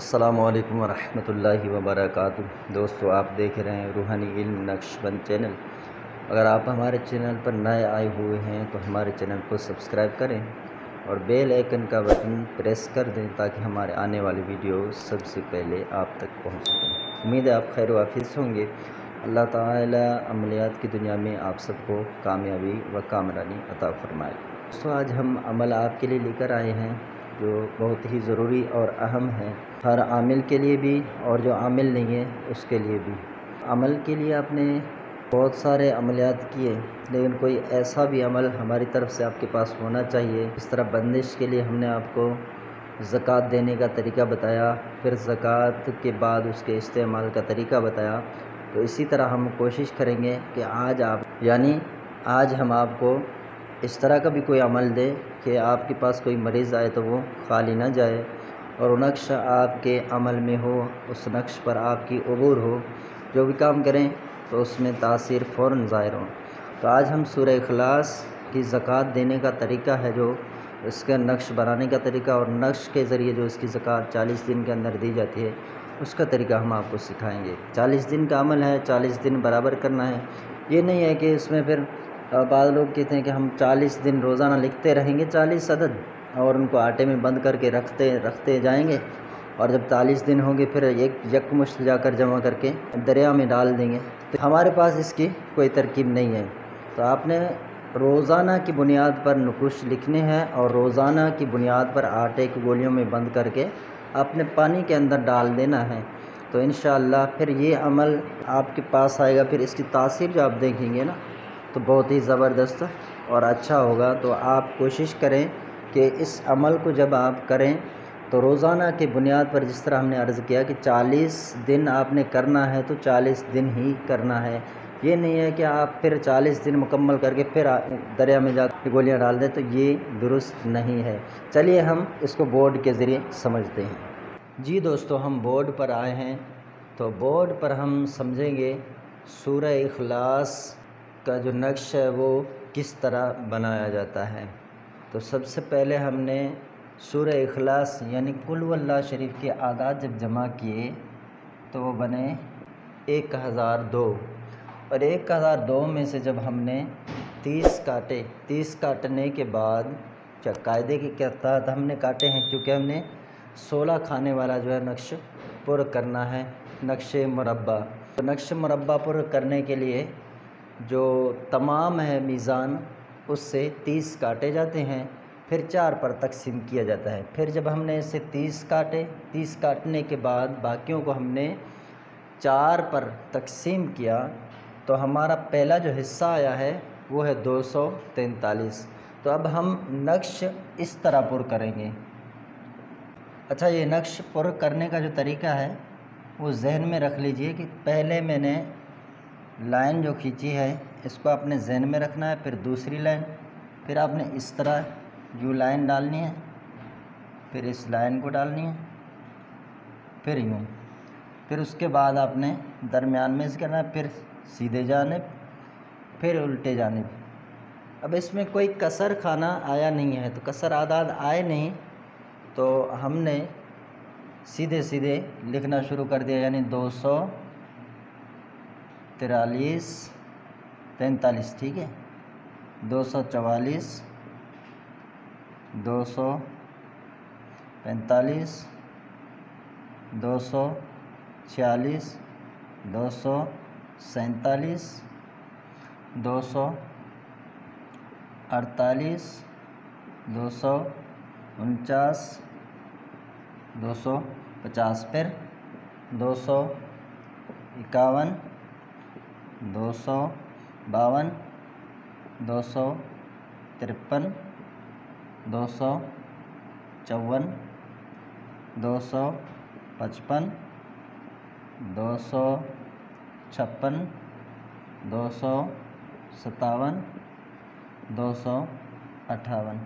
السلام علیکم ورحمۃ اللہ وبرکاتہ۔ دوستو، آپ دیکھ رہے ہیں روحانی علم نقش بند چینل۔ اگر آپ ہمارے چینل پر نئے آئے ہوئے ہیں تو ہمارے چینل کو سبسکرائب کریں اور بیل آئیکن کا بٹن پریس کر دیں تاکہ ہمارے آنے والی ویڈیو سب سے پہلے آپ تک پہنچ سکیں۔ امید ہے آپ خیر و عافیت ہوں گے۔ اللہ تعالی عملیات کی دنیا میں آپ سب کو کامیابی و کامرانی عطا فرمائے۔ دوستو، آج ہم عمل آپ کے لیے لے کر آئے ہیں جو بہت ہی ضروری اور اہم ہے، ہر عامل کے لیے بھی اور جو عامل نہیں ہے اس کے لیے بھی۔ عمل کے لیے آپ نے بہت سارے عملیات کیے، لیکن کوئی ایسا بھی عمل ہماری طرف سے آپ کے پاس ہونا چاہیے۔ اس طرح بندش کے لیے ہم نے آپ کو زکوٰۃ دینے کا طریقہ بتایا، پھر زکوٰۃ کے بعد اس کے استعمال کا طریقہ بتایا۔ تو اسی طرح ہم کوشش کریں گے کہ آج ہم آپ کو اس طرح کا بھی کوئی عمل دے کہ آپ کے پاس کوئی مریض آئے تو وہ خالی نہ جائے، اور وہ نقش آپ کے عمل میں ہو، اس نقش پر آپ کی عبور ہو، جو بھی کام کریں تو اس میں تاثیر فوراً ظاہر ہو۔ تو آج ہم سورہ اخلاص کی زکوٰۃ دینے کا طریقہ ہے، جو اس کا نقش بنانے کا طریقہ اور نقش کے ذریعے جو اس کی زکوٰۃ 40 دن کے اندر دی جاتی ہے اس کا طریقہ ہم آپ کو سکھائیں گے۔ 40 دن کا عمل ہے، 40 دن برابر کرنا ہے۔ یہ نہیں ہے کہ اس میں پھر بعض لوگ کہتے ہیں کہ ہم 40 دن روزانہ لکھتے رہیں گے 40 عدد اور ان کو آٹے میں بند کر کے رکھتے جائیں گے، اور جب 40 دن ہوں گے پھر یکمشت جا کر جمع کر کے دریا میں ڈال دیں گے۔ تو ہمارے پاس اس کی کوئی ترکیب نہیں ہے۔ تو آپ نے روزانہ کی بنیاد پر نقوش لکھنے ہیں اور روزانہ کی بنیاد پر آٹے کی گولیوں میں بند کر کے آپ نے پانی کے اندر ڈال دینا ہے۔ تو انشاءاللہ پھر یہ عمل آپ کے پاس آئے گا، پھر اس کی تاثیر جو آپ دیکھیں گے نا تو بہت ہی زبردست اور اچھا ہوگا۔ تو آپ کوشش کریں کہ اس عمل کو جب آپ کریں تو روزانہ کی بنیاد پر، جس طرح ہم نے عرض کیا کہ 40 دن آپ نے کرنا ہے تو 40 دن ہی کرنا ہے۔ یہ نہیں ہے کہ آپ پھر 40 دن مکمل کر کے پھر دریا میں جا کے گولیاں ڈال دیں، تو یہ درست نہیں ہے۔ چلیے ہم اس کو بورڈ کے ذریعے سمجھتے ہیں۔ جی دوستو، ہم بورڈ پر آئے ہیں، تو بورڈ پر ہم سمجھیں گے سورہ اخلاص کا جو نقش ہے وہ کس طرح بنایا جاتا ہے۔ تو سب سے پہلے ہم نے سورہ اخلاص یعنی قل هو اللہ شریف کے اعداد جب جمع کیے تو وہ بنے 1002، اور 1002 میں سے جب ہم نے 30 کاٹے، 30 کاٹنے کے بعد قاعدے کے تحت ہم نے کاٹے ہیں، کیونکہ ہم نے 16 کھانے والا جو ہے نقش پر کرنا ہے، نقش مربع۔ تو نقش مربع پر کرنے کے لیے جو تمام ہے میزان، اس سے 30 کاٹے جاتے ہیں، پھر 4 پر تقسیم کیا جاتا ہے۔ پھر جب ہم نے اسے 30 کاٹے، 30 کاٹنے کے بعد باقیوں کو ہم نے 4 پر تقسیم کیا تو ہمارا پہلا جو حصہ آیا ہے وہ ہے 243۔ تو اب ہم نقش اس طرح پر کریں گے۔ اچھا، یہ نقش پر کرنے کا جو طریقہ ہے وہ ذہن میں رکھ لیجئے کہ پہلے میں نے لائن جو کھینچی ہے اس کو آپ نے ذہن میں رکھنا ہے، پھر دوسری لائن، پھر آپ نے اس طرح یوں لائن ڈالنی ہے، پھر اس لائن کو ڈالنی ہے، پھر یوں، پھر اس کے بعد آپ نے درمیان میں سے کرنا ہے، پھر سیدھے جانب، پھر الٹے جانب۔ اب اس میں کوئی کسر کھانا آیا نہیں ہے، تو کسر اعداد آئے نہیں تو ہم نے سیدھے سیدھے لکھنا شروع کر دیا، یعنی 243 43، ٹھیک ہے، 244 245 246 247 248 249 250، پھر 251 252 253 254 255 256 257 258۔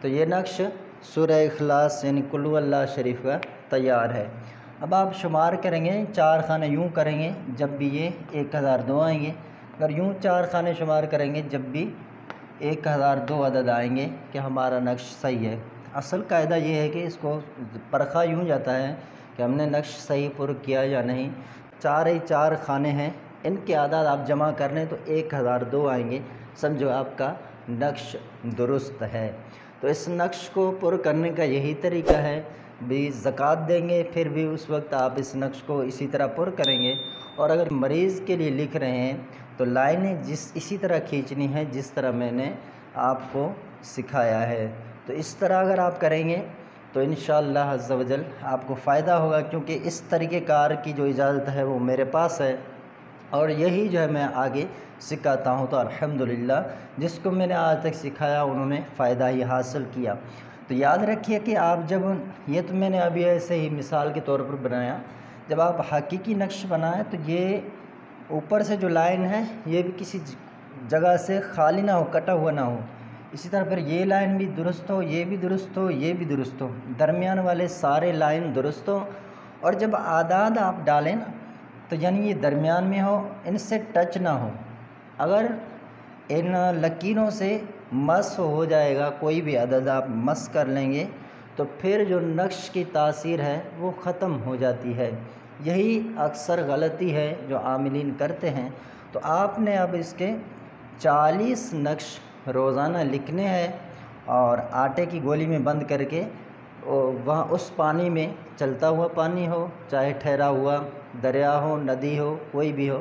تو یہ نقش سورہ اخلاص یعنی قل هو اللہ شریف کا تیار ہے۔ اب آپ شمار کریں گے، 4 خانے یوں کریں گے جب بھی یہ 1002 آئیں گے، اگر یوں 4 خانے شمار کریں گے جب بھی 1002 عدد آئیں گے کہ ہمارا نقش صحیح ہے۔ اصل قاعدہ یہ ہے کہ اس کو پرکھا یوں جاتا ہے کہ ہم نے نقش صحیح پر کیا یا نہیں۔ 4 خانے ہیں، ان کے اعداد آپ جمع کر لیں تو 1002 آئیں گے، سمجھو آپ کا نقش درست ہے۔ تو اس نقش کو پر کرنے کا یہی طریقہ ہے، بھی زکوٰۃ دیں گے پھر بھی اس وقت آپ اس نقش کو اسی طرح پر کریں گے، اور اگر مریض کے لیے لکھ رہے ہیں تو لائنیں اسی طرح کھینچنی ہے جس طرح میں نے آپ کو سکھایا ہے۔ تو اس طرح اگر آپ کریں گے تو انشاءاللہ عز و جل آپ کو فائدہ ہوگا، کیونکہ اس طریقہ کار کی جو اجازت ہے وہ میرے پاس ہے، اور یہی جو ہے میں آگے سکھاتا ہوں۔ تو الحمدللہ جس کو میں نے آج تک سکھایا انہوں نے فائدہ ہی حاصل کیا۔ تو یاد رکھیے کہ آپ جب یہ تو میں نے ابھی ایسے ہی مثال کے طور پر بنایا، جب آپ حقیقی نقش بنائیں تو یہ اوپر سے جو لائن ہے یہ بھی کسی جگہ سے خالی نہ ہو، کٹا ہوا نہ ہو، اسی طرح پھر یہ لائن بھی درست ہو، یہ بھی درست ہو، یہ بھی درست ہو، درمیان والے سارے لائن درست ہو، اور جب اعداد آپ ڈالیں نا تو یعنی یہ درمیان میں ہو، ان سے ٹچ نہ ہو۔ اگر ان لکیروں سے مس ہو جائے گا، کوئی بھی عدد آپ مس کر لیں گے تو پھر جو نقش کی تاثیر ہے وہ ختم ہو جاتی ہے۔ یہی اکثر غلطی ہے جو عاملین کرتے ہیں۔ تو آپ نے اب اس کے 40 نقش روزانہ لکھنے ہیں، اور آٹے کی گولی میں بند کر کے وہاں اس پانی میں، چلتا ہوا پانی ہو چاہے ٹھہرا ہوا دریا ہو، ندی ہو، کوئی بھی ہو،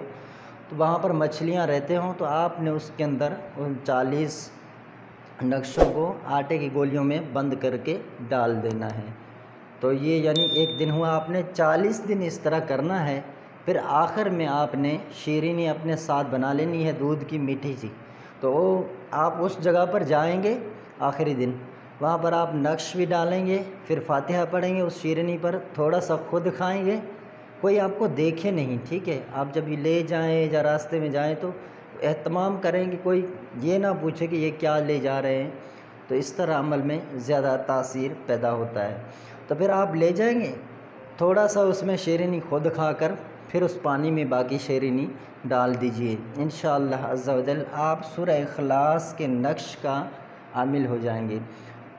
تو وہاں پر مچھلیاں رہتے ہوں تو آپ نے اس کے اندر ان 40 نقشوں کو آٹے کی گولیوں میں بند کر کے ڈال دینا ہے۔ تو یہ یعنی ایک دن ہوا، آپ نے 40 دن اس طرح کرنا ہے۔ پھر آخر میں آپ نے شیرینی اپنے ساتھ بنا لینی ہے، دودھ کی میٹھی سی۔ تو آپ اس جگہ پر جائیں گے آخری دن، وہاں پر آپ نقش بھی ڈالیں گے، پھر فاتحہ پڑھیں گے اس شیرینی پر، تھوڑا سا خود کھائیں گے، کوئی آپ کو دیکھے نہیں، ٹھیک ہے؟ آپ جب یہ لے جائیں یا راستے میں جائیں تو اہتمام کریں کہ کوئی یہ نہ پوچھے کہ یہ کیا لے جا رہے ہیں، تو اس طرح عمل میں زیادہ تاثیر پیدا ہوتا ہے۔ تو پھر آپ لے جائیں گے، تھوڑا سا اس میں شیرینی خود کھا کر پھر اس پانی میں باقی شیرینی ڈال دیجئے، انشاءاللہ عز و جل آپ سورہ اخلاص کے نقش کا عامل ہو جائیں گے۔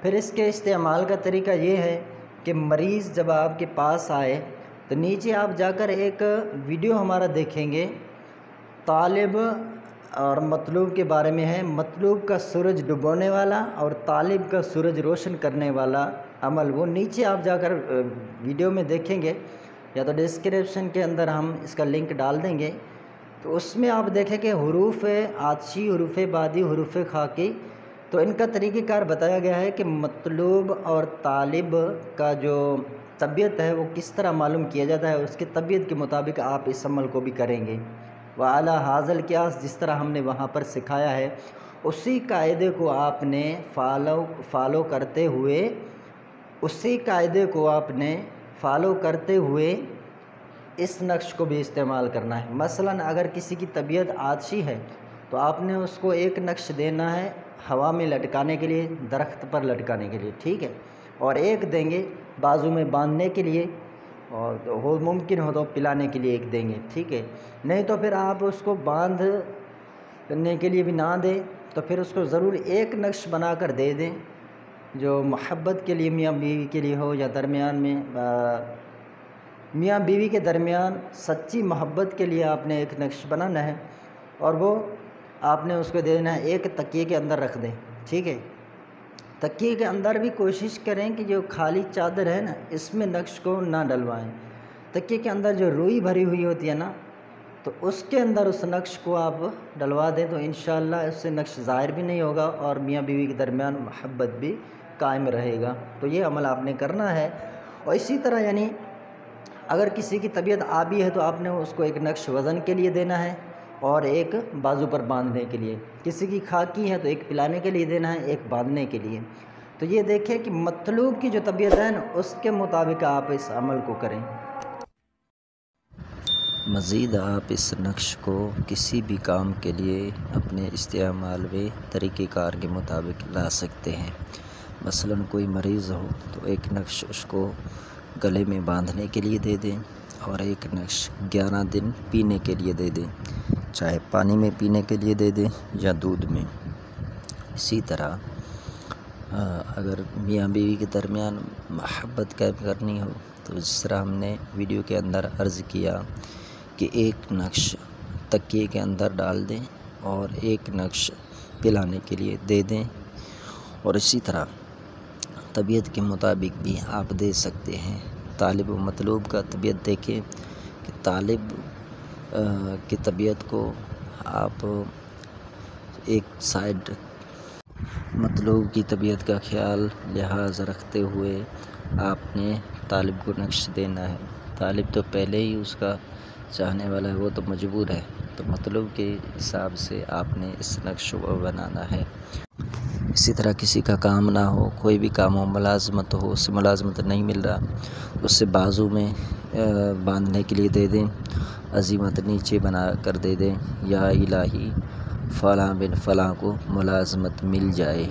پھر اس کے استعمال کا طریقہ یہ ہے کہ مریض جب آپ کے پاس آئے تو نیچے آپ جا کر ایک ویڈیو ہمارا دیکھیں گے، طالب اور مطلوب کے بارے میں ہے، مطلوب کا سورج ڈبونے والا اور طالب کا سورج روشن کرنے والا عمل، وہ نیچے آپ جا کر ویڈیو میں دیکھیں گے، یا تو ڈسکرپشن کے اندر ہم اس کا لنک ڈال دیں گے، تو اس میں آپ دیکھیں کہ حروف آتشی، حروف بادی، حروف خاکی، تو ان کا طریقہ کار بتایا گیا ہے کہ مطلوب اور طالب کا جو طبیعت ہے وہ کس طرح معلوم کیا جاتا ہے، اس کی طبیعت کے مطابق آپ اس عمل کو بھی کریں گے۔ وَعَلَى هَذَا الْقِيَاسِ، جس طرح ہم نے وہاں پر سکھایا ہے اسی قاعدے کو آپ نے فالو کرتے ہوئے اس نقش کو بھی استعمال کرنا ہے۔ مثلا اگر کسی کی طبیعت آتشی ہے تو آپ نے اس کو ایک نقش دینا ہے ہوا میں لٹکانے کے لیے، درخت پر لٹکانے کے لیے، ٹھیک ہے، اور ایک دیں گے بازو میں باندھنے کے لیے، اور وہ ممکن ہو تو پلانے کے لیے ایک دیں گے، ٹھیک ہے۔ نہیں تو پھر آپ اس کو باندھنے کے لیے بھی نہ دیں تو پھر اس کو ضرور ایک نقش بنا کر دے دیں جو محبت کے لیے میاں بیوی کے لیے ہو، یا درمیان میں میاں بیوی کے درمیان سچی محبت کے لیے آپ نے ایک نقش بنانا ہے، اور وہ آپ نے اس کو دینا ہے، ایک تکیے کے اندر رکھ دیں، ٹھیک ہے۔ تکیے کے اندر بھی کوشش کریں کہ جو خالی چادر ہے نا اس میں نقش کو نہ ڈلوائیں، تکیے کے اندر جو روئی بھری ہوئی ہوتی ہے نا تو اس کے اندر اس نقش کو آپ ڈلوا دیں، تو انشاءاللہ اس سے نقش ظاہر بھی نہیں ہوگا اور میاں بیوی کے درمیان محبت بھی قائم رہے گا۔ تو یہ عمل آپ نے کرنا ہے۔ اور اسی طرح یعنی اگر کسی کی طبیعت آبی ہے تو آپ نے اس کو ایک نقش وزن کے لیے دینا ہے اور ایک بازو پر باندھنے کے لیے، کسی کی خاکی ہے تو ایک پلانے کے لیے دینا ہے، ایک باندھنے کے لیے۔ تو یہ دیکھیں کہ مطلوب کی جو طبیعت ہے نا اس کے مطابق آپ اس عمل کو کریں۔ مزید آپ اس نقش کو کسی بھی کام کے لیے اپنے استعمال و طریقہ کار کے مطابق لا سکتے ہیں۔ مثلا کوئی مریض ہو تو ایک نقش اس کو گلے میں باندھنے کے لیے دے دیں، اور ایک نقش 11 دن پینے کے لیے دے دیں، چاہے پانی میں پینے کے لیے دے دیں یا دودھ میں۔ اسی طرح اگر میاں بیوی کے درمیان محبت قائم کرنی ہو تو جس طرح ہم نے ویڈیو کے اندر عرض کیا کہ ایک نقش تکیے کے اندر ڈال دیں اور ایک نقش پلانے کے لیے دے دیں، اور اسی طرح طبیعت کے مطابق بھی آپ دے سکتے ہیں۔ طالب و مطلوب کا طبیعت دیکھیں کہ طالب کی طبیعت کو آپ ایک سائڈ، مطلوب کی طبیعت کا خیال لحاظ رکھتے ہوئے آپ نے طالب کو نقش دینا ہے۔ طالب تو پہلے ہی اس کا چاہنے والا ہے، وہ تو مجبور ہے، تو مطلوب کے حساب سے آپ نے اس نقش کو بنانا ہے۔ اسی طرح کسی کا کام نہ ہو، کوئی بھی کام ہو، ملازمت ہو، اس سے ملازمت نہیں مل رہا، اس سے بازو میں باندھنے کے لیے دے دیں، عزیمت نیچے بنا کر دے دیں، یا الہی فلاں بن فلاں کو ملازمت مل جائے۔